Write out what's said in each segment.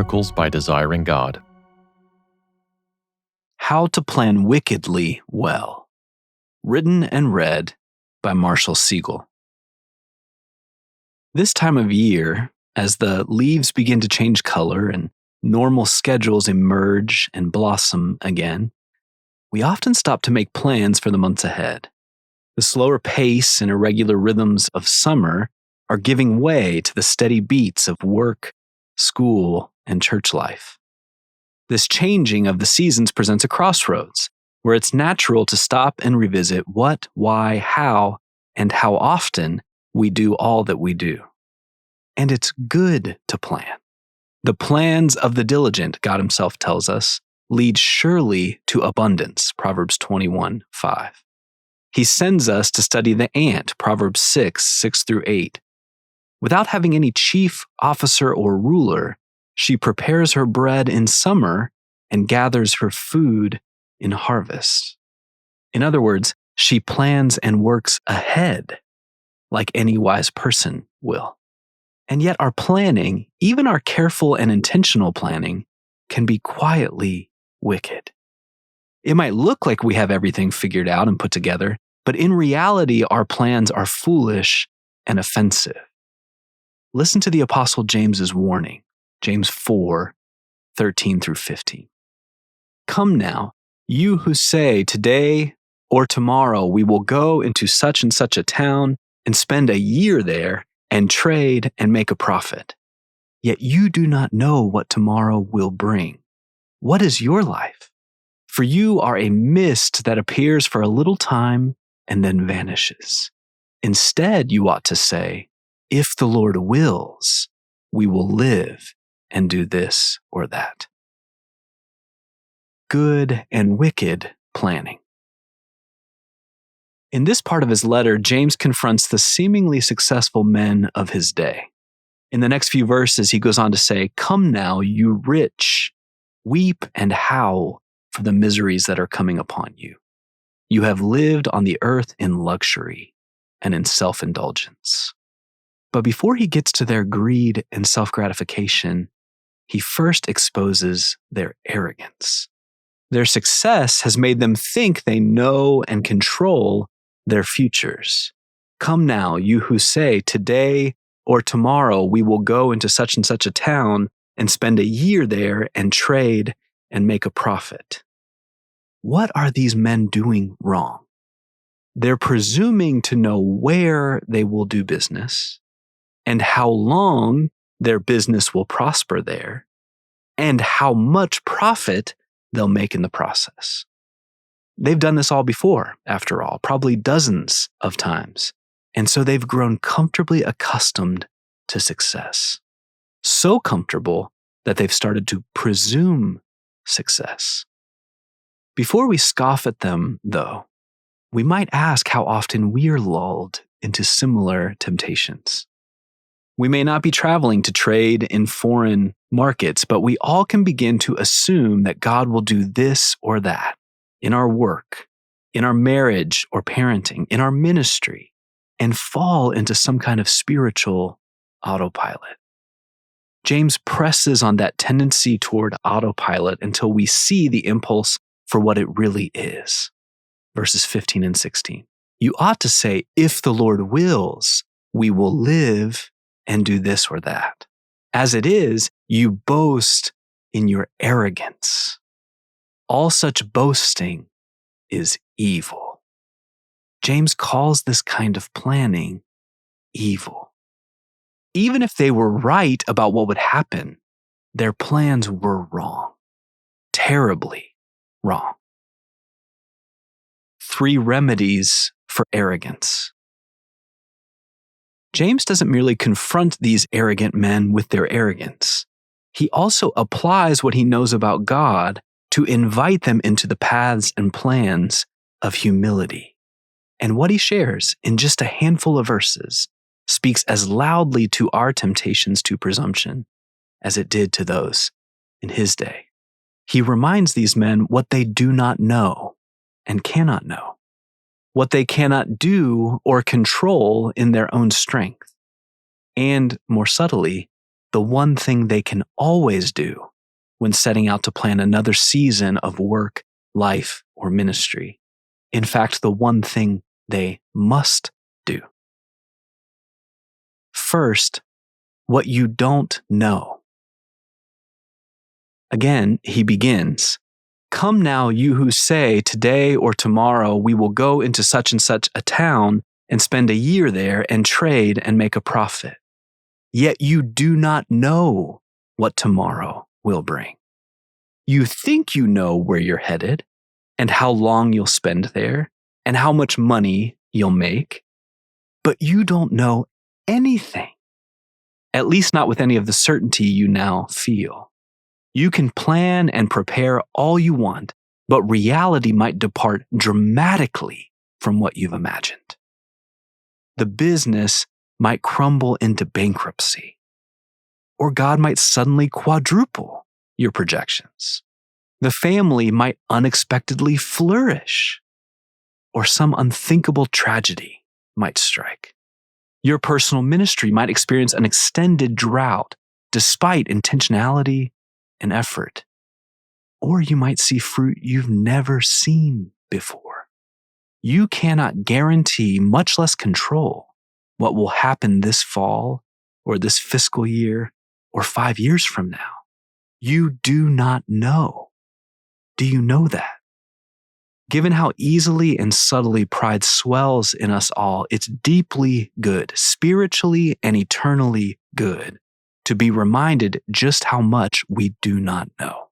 Miracles by Desiring God. How to Plan Wickedly Well. Written and read by Marshall Siegel. This time of year, as the leaves begin to change color and normal schedules emerge and blossom again, we often stop to make plans for the months ahead. The slower pace and irregular rhythms of summer are giving way to the steady beats of work, school, and church life. This changing of the seasons presents a crossroads where it's natural to stop and revisit what, why, how, and how often we do all that we do. And it's good to plan. The plans of the diligent, God himself tells us, lead surely to abundance, Proverbs 21:5. He sends us to study the ant, Proverbs 6:6-8. Without having any chief, officer, or ruler, she prepares her bread in summer and gathers her food in harvest. In other words, she plans and works ahead, like any wise person will. And yet our planning, even our careful and intentional planning, can be quietly wicked. It might look like we have everything figured out and put together, but in reality, our plans are foolish and offensive. Listen to the Apostle James's warning, James 4:13-15. Come now, you who say today or tomorrow we will go into such and such a town and spend a year there and trade and make a profit. Yet you do not know what tomorrow will bring. What is your life? For you are a mist that appears for a little time and then vanishes. Instead, you ought to say, if the Lord wills, we will live and do this or that. Good and wicked planning. In this part of his letter, James confronts the seemingly successful men of his day. In the next few verses, he goes on to say, come now, you rich, weep and howl for the miseries that are coming upon you. You have lived on the earth in luxury and in self-indulgence. But before he gets to their greed and self-gratification, he first exposes their arrogance. Their success has made them think they know and control their futures. Come now, you who say, today or tomorrow we will go into such and such a town and spend a year there and trade and make a profit. What are these men doing wrong? They're presuming to know where they will do business and how long their business will prosper there and how much profit they'll make in the process. They've done this all before, after all, probably dozens of times. And so they've grown comfortably accustomed to success. So comfortable that they've started to presume success. Before we scoff at them, though, we might ask how often we are lulled into similar temptations. We may not be traveling to trade in foreign markets, but we all can begin to assume that God will do this or that in our work, in our marriage or parenting, in our ministry, and fall into some kind of spiritual autopilot. James presses on that tendency toward autopilot until we see the impulse for what it really is. Verses 15 and 16. You ought to say, if the Lord wills, we will live and do this or that. As it is, you boast in your arrogance. All such boasting is evil. James calls this kind of planning evil. Even if they were right about what would happen, their plans were wrong. Terribly wrong. 3 remedies for arrogance. James doesn't merely confront these arrogant men with their arrogance. He also applies what he knows about God to invite them into the paths and plans of humility. And what he shares in just a handful of verses speaks as loudly to our temptations to presumption as it did to those in his day. He reminds these men what they do not know and cannot know, what they cannot do or control in their own strength, and, more subtly, the one thing they can always do when setting out to plan another season of work, life, or ministry. In fact, the one thing they must do. First, what you don't know. Again, he begins, "Come now, you who say, today or tomorrow we will go into such and such a town and spend a year there and trade and make a profit. Yet you do not know what tomorrow will bring. You think you know where you're headed and how long you'll spend there and how much money you'll make, but you don't know anything, at least not with any of the certainty you now feel. You can plan and prepare all you want, but reality might depart dramatically from what you've imagined. The business might crumble into bankruptcy, or God might suddenly quadruple your projections. The family might unexpectedly flourish, or some unthinkable tragedy might strike. Your personal ministry might experience an extended drought despite intentionality and effort, or you might see fruit you've never seen before. You cannot guarantee, much less control, what will happen this fall or this fiscal year or 5 years from now. You do not know. Do you know that? Given how easily and subtly pride swells in us all, it's deeply good, spiritually and eternally good, to be reminded just how much we do not know.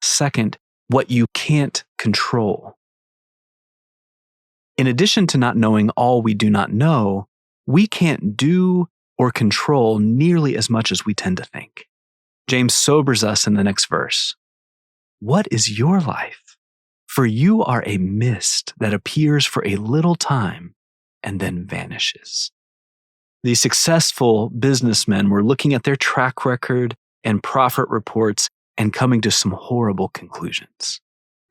Second, what you can't control. In addition to not knowing all we do not know, we can't do or control nearly as much as we tend to think. James sobers us in the next verse. What is your life? For you are a mist that appears for a little time and then vanishes. These successful businessmen were looking at their track record and profit reports and coming to some horrible conclusions.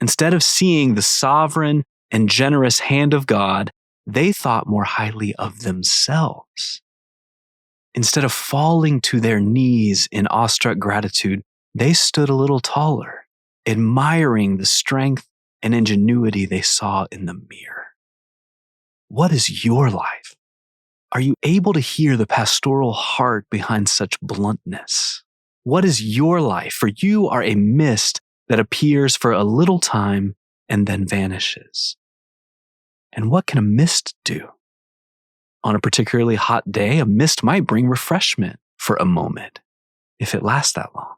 Instead of seeing the sovereign and generous hand of God, they thought more highly of themselves. Instead of falling to their knees in awestruck gratitude, they stood a little taller, admiring the strength and ingenuity they saw in the mirror. What is your life? Are you able to hear the pastoral heart behind such bluntness? What is your life? For you are a mist that appears for a little time and then vanishes. And what can a mist do? On a particularly hot day, a mist might bring refreshment for a moment, if it lasts that long.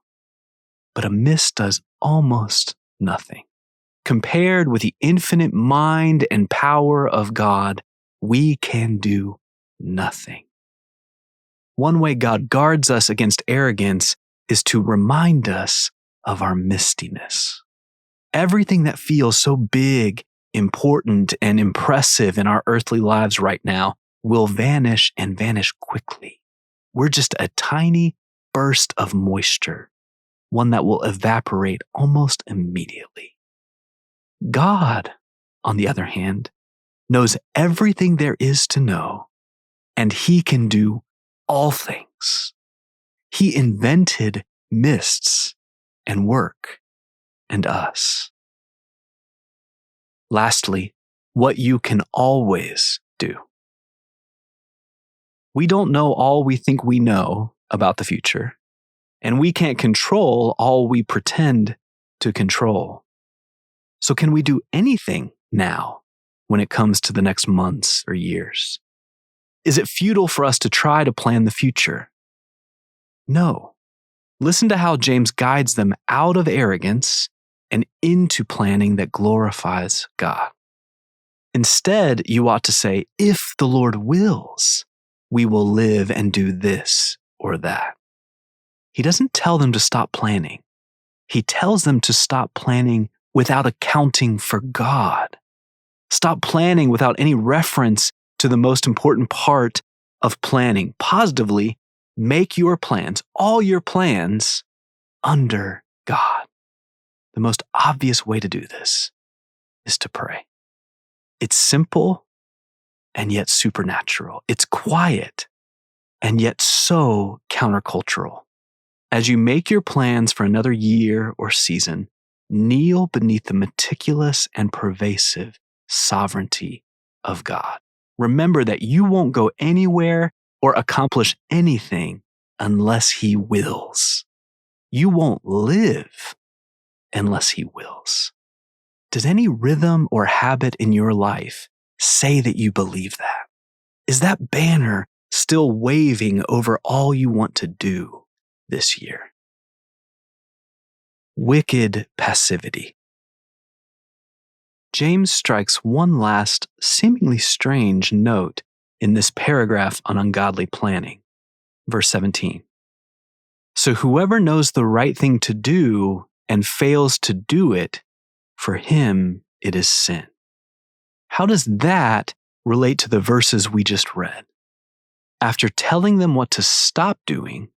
But a mist does almost nothing. Compared with the infinite mind and power of God, we can do nothing. One way God guards us against arrogance is to remind us of our mistiness. Everything that feels so big, important, and impressive in our earthly lives right now will vanish and vanish quickly. We're just a tiny burst of moisture, one that will evaporate almost immediately. God, on the other hand, knows everything there is to know, and He can do all things. He invented mists and work and us. Lastly, what you can always do. We don't know all we think we know about the future, and we can't control all we pretend to control. So can we do anything now when it comes to the next months or years? Is it futile for us to try to plan the future? No. Listen to how James guides them out of arrogance and into planning that glorifies God. Instead, you ought to say, if the Lord wills, we will live and do this or that. He doesn't tell them to stop planning. He tells them to stop planning without accounting for God. Stop planning without any reference to the most important part of planning. Positively, make your plans, all your plans, under God. The most obvious way to do this is to pray. It's simple and yet supernatural. It's quiet and yet so countercultural. As you make your plans for another year or season, kneel beneath the meticulous and pervasive sovereignty of God. Remember that you won't go anywhere or accomplish anything unless He wills. You won't live unless He wills. Does any rhythm or habit in your life say that you believe that? Is that banner still waving over all you want to do this year? Wicked passivity. James strikes one last, seemingly strange note in this paragraph on ungodly planning. Verse 17. So whoever knows the right thing to do and fails to do it, for him it is sin. How does that relate to the verses we just read? After telling them what to stop doing,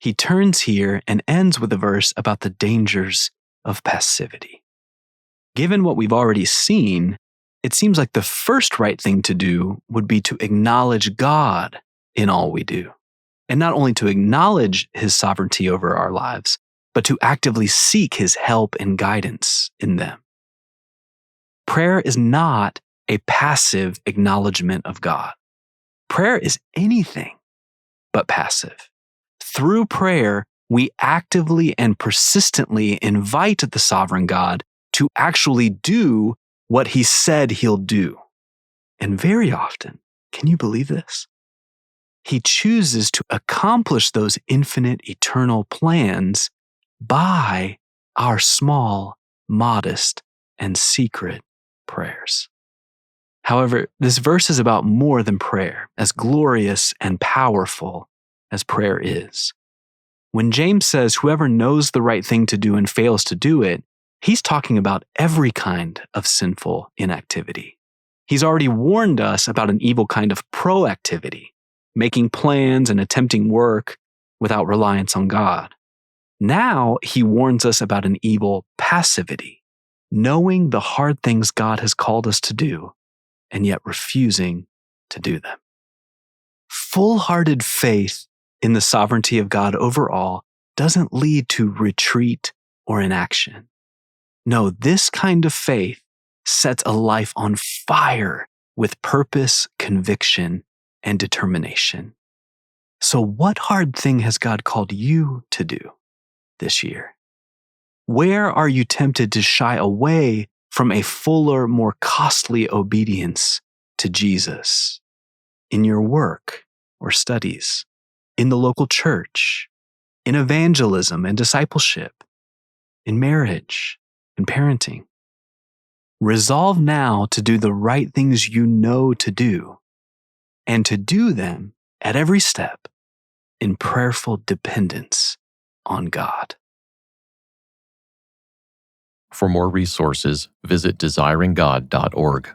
he turns here and ends with a verse about the dangers of passivity. Given what we've already seen, it seems like the first right thing to do would be to acknowledge God in all we do. And not only to acknowledge His sovereignty over our lives, but to actively seek His help and guidance in them. Prayer is not a passive acknowledgement of God. Prayer is anything but passive. Through prayer, we actively and persistently invite the sovereign God to actually do what He said He'll do. And very often, can you believe this? He chooses to accomplish those infinite, eternal plans by our small, modest, and secret prayers. However, this verse is about more than prayer, as glorious and powerful as prayer is. When James says whoever knows the right thing to do and fails to do it, he's talking about every kind of sinful inactivity. He's already warned us about an evil kind of proactivity, making plans and attempting work without reliance on God. Now he warns us about an evil passivity, knowing the hard things God has called us to do, and yet refusing to do them. Full-hearted faith in the sovereignty of God overall doesn't lead to retreat or inaction. No, this kind of faith sets a life on fire with purpose, conviction, and determination. So what hard thing has God called you to do this year? Where are you tempted to shy away from a fuller, more costly obedience to Jesus? In your work or studies, in the local church, in evangelism and discipleship, in marriage and parenting. Resolve now to do the right things you know to do, and to do them at every step in prayerful dependence on God. For more resources, visit desiringgod.org.